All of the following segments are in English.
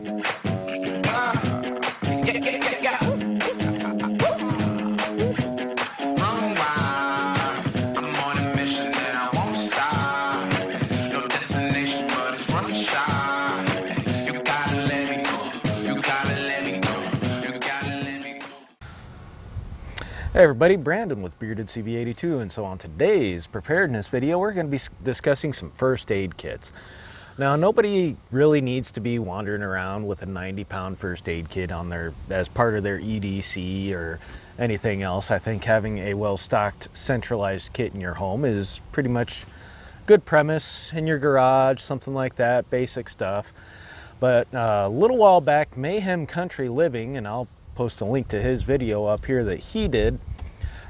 Hey everybody, Brandon with Bearded Seabee82, and so on today's preparedness video, we're going to be discussing some first aid kits. Now, nobody really needs to be wandering around with a 90-pound first aid kit on their as part of their EDC or anything else. I think having a well-stocked, centralized kit in your home is pretty much good premise in your garage, something like that, basic stuff. But a little while back, Mayhem Country Living, and I'll post a link to his video up here that he did,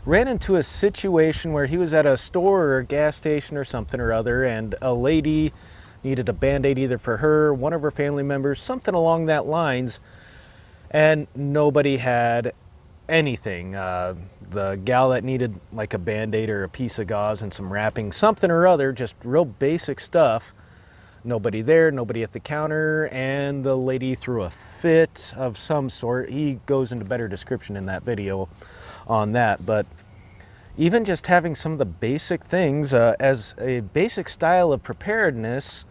ran into a situation where he was at a store or a gas station or something or other, and a lady needed a Band-Aid either for her, one of her family members, something along that lines, and nobody had anything. The gal that needed like a Band-Aid or a piece of gauze and some wrapping, something or other, just real basic stuff. Nobody there, nobody at the counter, and the lady threw a fit of some sort. He goes into better description in that video on that, but even just having some of the basic things as a basic style of preparedness,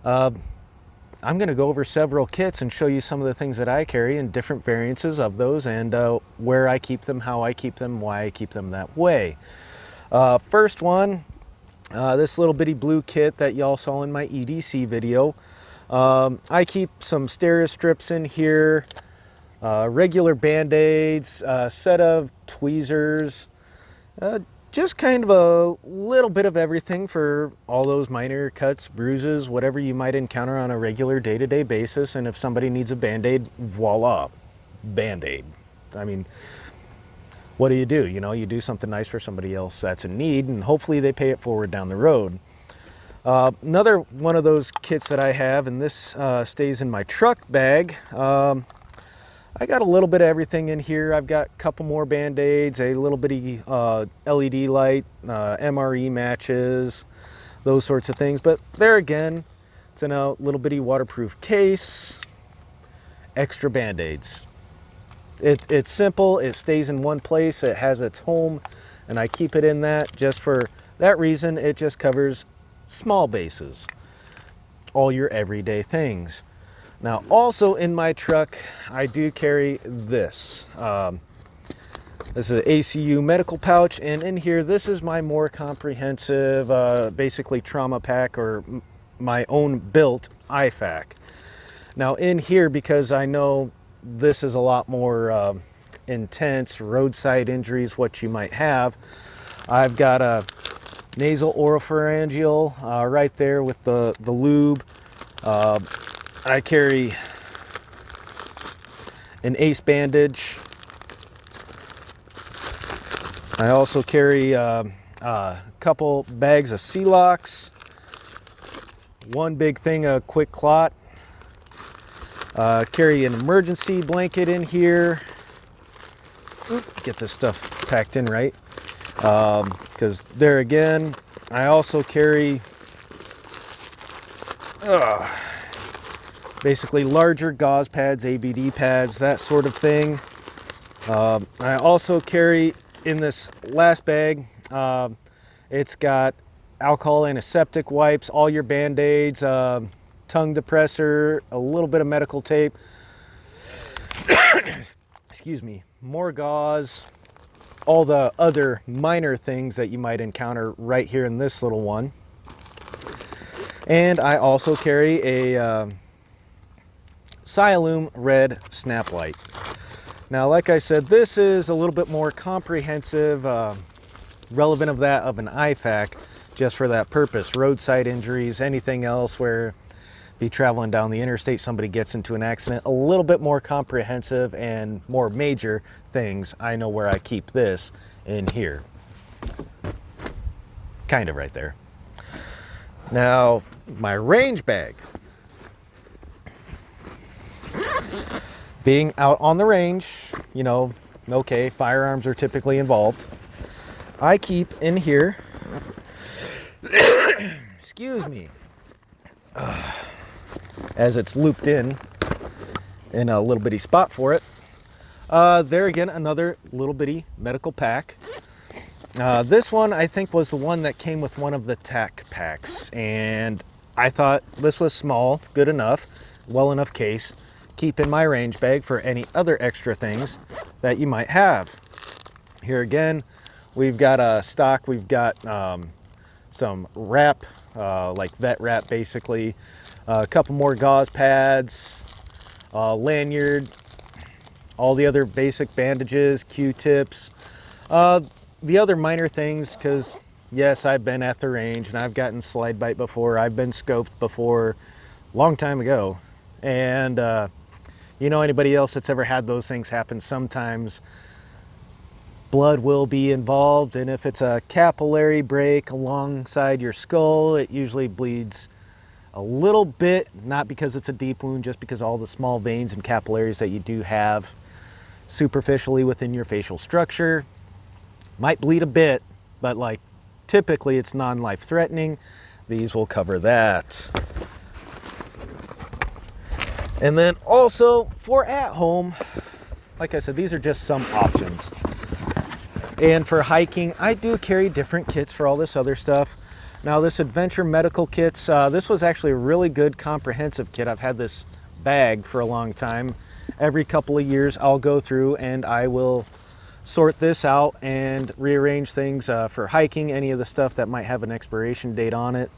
I'm going to go over several kits and show you some of the things that I carry and different variances of those, and where I keep them, how I keep them, why I keep them that way. First one, this little bitty blue kit that y'all saw in my EDC video. I keep some stereo strips in here, regular Band-Aids, a set of tweezers, just kind of a little bit of everything for all those minor cuts, bruises, whatever you might encounter on a regular day-to-day basis. And if somebody needs a Band-Aid, voila, Band-Aid. I mean, what do? You know, you do something nice for somebody else that's in need, and hopefully they pay it forward down the road. Another one of those kits that I have, and this stays in my truck bag. I got a little bit of everything in here. I've got a couple more Band-Aids, a little bitty LED light, MRE matches, those sorts of things. But there again, it's in a little bitty waterproof case, extra Band-Aids. It's simple, it stays in one place, it has its home, and I keep it in that just for that reason. It just covers small bases, all your everyday things. Now, also in my truck, I do carry this. This is an ACU medical pouch, and in here, this is my more comprehensive, basically trauma pack, or my own built IFAC. Now in here, because I know this is a lot more intense, roadside injuries, what you might have, I've got a nasal oropharyngeal right there with the lube. I carry an ACE bandage. I also carry a couple bags of Celox, one big thing of Quick Clot. Carry an emergency blanket in here. Get this stuff packed in right, because there again, I also carry basically larger gauze pads, ABD pads, that sort of thing. I also carry in this last bag, it's got alcohol antiseptic wipes, all your Band-Aids, tongue depressor, a little bit of medical tape, excuse me, more gauze, all the other minor things that you might encounter right here in this little one. And I also carry a Siloom red snap light. Now, like I said, this is a little bit more comprehensive, relevant of that of an IFAC, just for that purpose. Roadside injuries, anything else where be traveling down the interstate, somebody gets into an accident, a little bit more comprehensive and more major things. I know where I keep this in here, kind of right there. Now, my range bag, being out on the range, you know, okay, firearms are typically involved. I keep in here, excuse me, as it's looped in, in a little bitty spot for it. There again, another little bitty medical pack. This one I think was the one that came with one of the tack packs, and I thought this was small, good enough, well enough case. Keep in my range bag for any other extra things that you might have. Here again, we've got a stock, we've got some wrap, like vet wrap basically, a couple more gauze pads, lanyard, all the other basic bandages, Q-tips, the other minor things, because yes, I've been at the range and I've gotten slide bite before, I've been scoped before, long time ago, and you know, anybody else that's ever had those things happen, sometimes blood will be involved, and if it's a capillary break alongside your skull, it usually bleeds a little bit, not because it's a deep wound, just because all the small veins and capillaries that you do have superficially within your facial structure might bleed a bit, but like typically it's non-life threatening. These will cover that. And then also for at home, like I said, these are just some options. And for hiking, I do carry different kits for all this other stuff. Now this Adventure Medical Kits, this was actually a really good comprehensive kit. I've had this bag for a long time. Every couple of years I'll go through and I will sort this out and rearrange things for hiking, any of the stuff that might have an expiration date on it.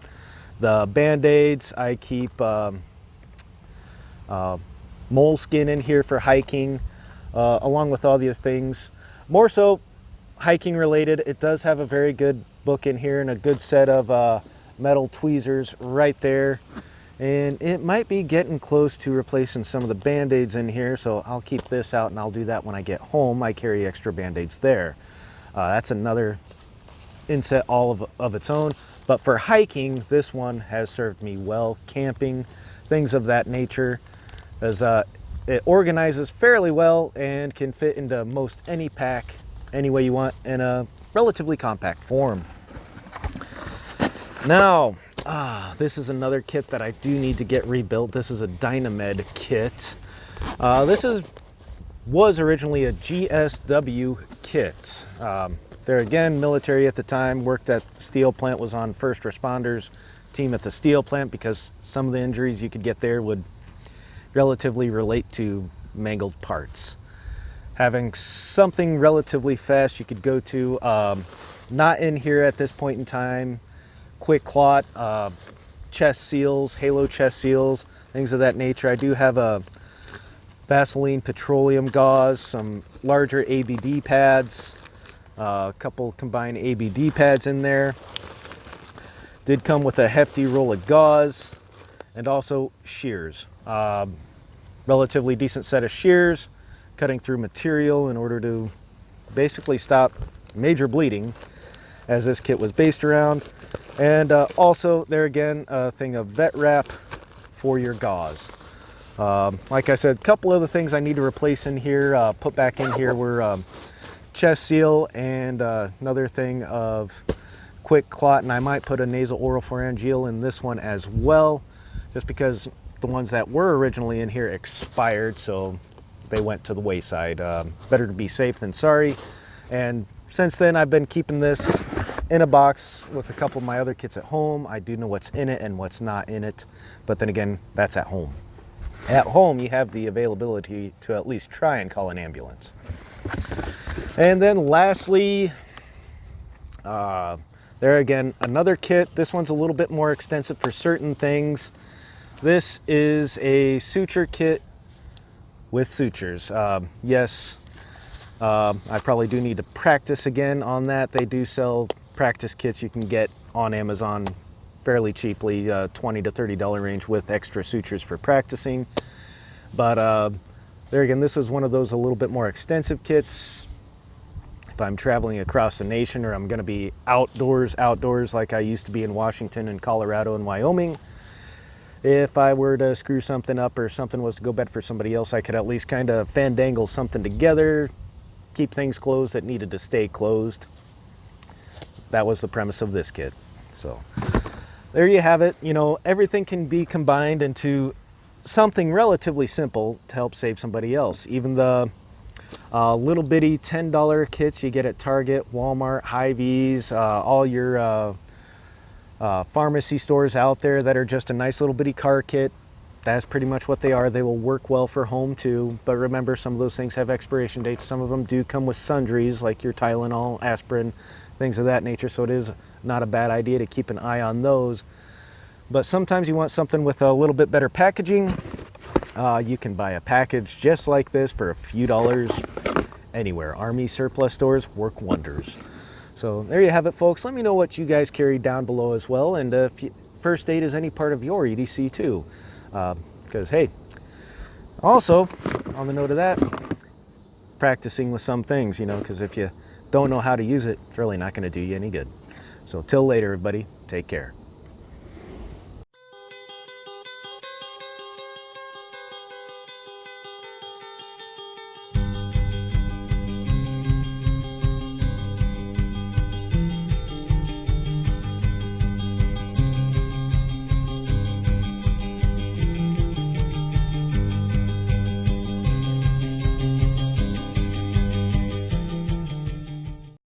The Band-Aids, I keep moleskin in here for hiking, along with all these things. More so hiking related, it does have a very good book in here and a good set of metal tweezers right there. And it might be getting close to replacing some of the Band-Aids in here, so I'll keep this out and I'll do that when I get home. I carry extra Band-Aids there. That's another inset all of its own. But for hiking, this one has served me well. Camping, things of that nature, as it organizes fairly well and can fit into most any pack any way you want in a relatively compact form. Now, this is another kit that I do need to get rebuilt. This is a DynaMed Kit. Was originally a GSW kit. There again, military at the time, worked at steel plant, was on first responders team at the steel plant because some of the injuries you could get there would relatively relate to mangled parts. Having something relatively fast you could go to, not in here at this point in time, quick clot, chest seals, halo chest seals, things of that nature. I do have a Vaseline petroleum gauze, some larger ABD pads, a couple combined ABD pads in there. Did come with a hefty roll of gauze and also shears. Relatively decent set of shears, cutting through material in order to basically stop major bleeding, as this kit was based around. And also there again, a thing of vet wrap for your gauze. Like I said, a couple other things I need to replace in here, put back in here were chest seal and another thing of quick clot, and I might put a nasal oropharyngeal in this one as well, just because the ones that were originally in here expired, so they went to the wayside. Better to be safe than sorry. And since then I've been keeping this in a box with a couple of my other kits at home. I do know what's in it and what's not in it, but then again, that's at home. At home you have the availability to at least try and call an ambulance. And then lastly, there again, another kit. This one's a little bit more extensive for certain things. This is a suture kit with sutures. Yes, I probably do need to practice again on that. They do sell practice kits you can get on Amazon fairly cheaply, $20 to $30 range with extra sutures for practicing. But there again, this is one of those a little bit more extensive kits. If I'm traveling across the nation, or I'm going to be outdoors like I used to be in Washington and Colorado and Wyoming, if I were to screw something up or something was to go bad for somebody else, I could at least kind of fandangle something together, keep things closed that needed to stay closed. That was the premise of this kit. So there you have it. You know, everything can be combined into something relatively simple to help save somebody else. Even the little bitty $10 kits you get at Target, Walmart, Hy-Vees, all your pharmacy stores out there that are just a nice little bitty car kit. That's pretty much what they are. They will work well for home too, but remember, some of those things have expiration dates. Some of them do come with sundries like your Tylenol, aspirin, things of that nature, so it is not a bad idea to keep an eye on those. But sometimes you want something with a little bit better packaging. You can buy a package just like this for a few dollars anywhere. Army surplus stores work wonders. So there you have it, folks. Let me know what you guys carry down below as well, and if first aid is any part of your EDC too. Because hey, also on the note of that, practicing with some things, you know, because if you don't know how to use it, it's really not going to do you any good. So till later, everybody, take care.